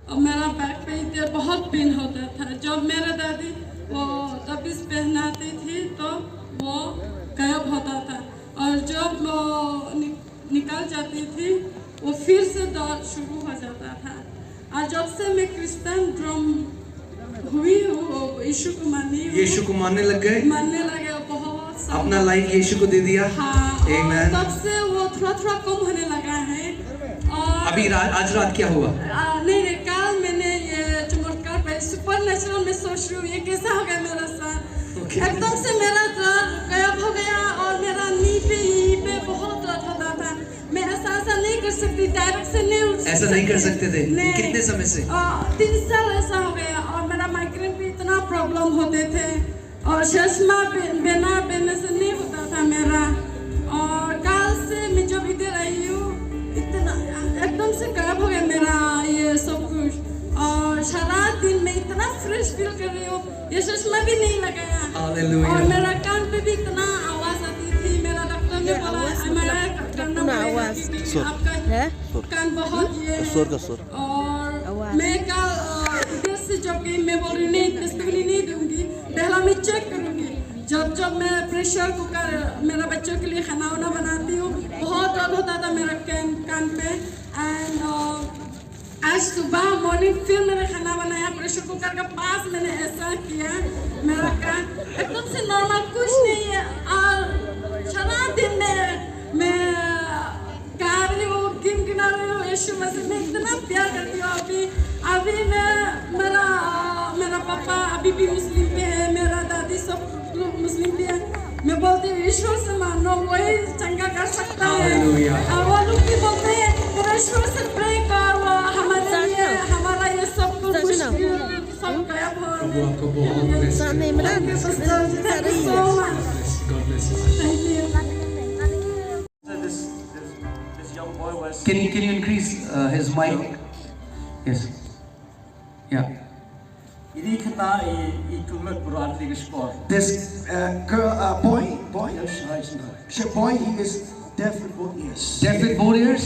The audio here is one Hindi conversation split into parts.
और मेरा बैक पे इधर बहुत पेन होता था। जब मेरा दादी वो तबीज़ पहनाती थी तो वो गायब होता था, और जब वो निकल जाती थी वो फिर से दर्द शुरू हो जाता था। और जब से मैं क्रिश्चियन हुई हूँ, यीशु को मानने लग गए, बहुत अपना लाइफ यीशु को दे दिया। हाँ, Amen. तब से वो थोड़ा कम होने लगा है। और अभी आज रात क्या हुआ? नहीं, कल मैंने ये चमत्कार पे सुपर नेचुरल में सोच रही हूँ ये कैसा हो गया मेरे साथ। एकदम से मेरा दर्द गायब हो गया और मेरा नी पे बहुत दर्द होता था। मैं ऐसा नहीं कर सकती, डायरेक्ट से नहीं उठ सकती। ऐसा नहीं कर सकते थे? कितने समय से? 3 साल ऐसा हो गया, और मेरा माइग्रेन पे इतना प्रॉब्लम होते थे, और चश्मा पहनने से नहीं होता था मेरा। और कल से मैं जब इधर आई हूँ इतना एकदम से गायब हो गया मेरा ये सब कुछ, और सारा दिन मैं इतना फ्रेश फील कर रही हूँ। ये चश्मा भी नहीं लगाया, और मेरा कान पे भी इतना आवाज आती थी। मेरा डॉक्टर ने बोला MRHF करना पड़ेगा क्योंकि आपका कान बहुत ये। और मैं कल इधर से जब गई, मैं बोल रही नहीं तस्वीर नहीं दूंगी, पहला मैं चेक करूंगी। जब मैं प्रेशर कुकर मेरा बच्चों के लिए खाना वाना बनाती हूँ, बहुत दर्द होता था मेरा कान पे। एंड आज सुबह मॉर्निंग फिर मैंने खाना बनाया, प्रेशर कुकर के पास मैंने ऐसा किया, मेरा कान एकदम से नॉर्मल, कुछ नहीं है। और सारा दिन मैं गा रही हूँ, गिना रही हूँ यीशु मसीह, मैं इतना प्यार करती हूँ। अभी मेरा पापा अभी भी मुस्लिम पे है, मेरा दादी सब लोग मुस्लिम पे है। मैं बोलती हूँ ईश्वर से मानो, वही चंगा कर सकता है। और वो लोग भी बोलते हैं तेरा ईश्वर से प्रे कर, वो हमारे लिए हमारा ये सब कुछ सब गायब हो। Can you increase his mic? Yes. Yeah. This boy, he is deaf with both ears. Deaf with both ears?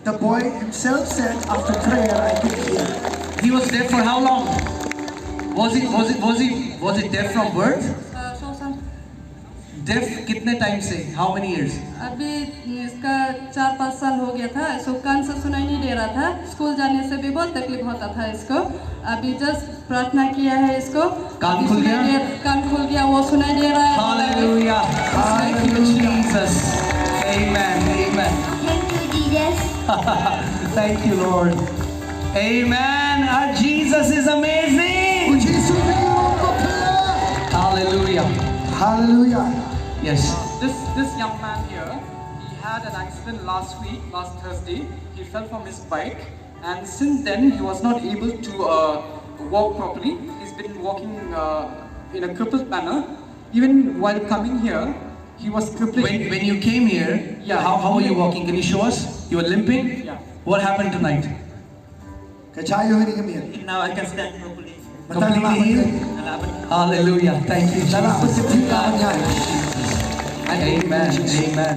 The boy himself said, after prayer, I could hear. He was deaf for how long? Was it deaf from birth? Deaf कितने टाइम से? How many years? अभी इसका 4-5 साल हो गया था। इसको कान से सुनाई नहीं दे रहा था, स्कूल जाने से भी बहुत तकलीफ होता था इसको। अभी जस्ट प्रार्थना किया है, इसको कान खुल गया, वो सुनाई दे रहा है। Hallelujah. Thank you, Jesus. Amen. Amen. Thank you, Jesus. Thank you, Lord. Amen. Our Jesus is amazing. Hallelujah. Hallelujah. Yes. This young man here, he had an accident last Thursday. He fell from his bike, and since then he was not able to walk properly. He's been walking in a crippled manner. Even while coming here, he was crippling. When you came here, yeah, how were you walking? Can you show us? You were limping? Yeah. What happened tonight? Now I can stand properly. Completely healed? Hallelujah. Thank you, Jesus. Amen. Amen.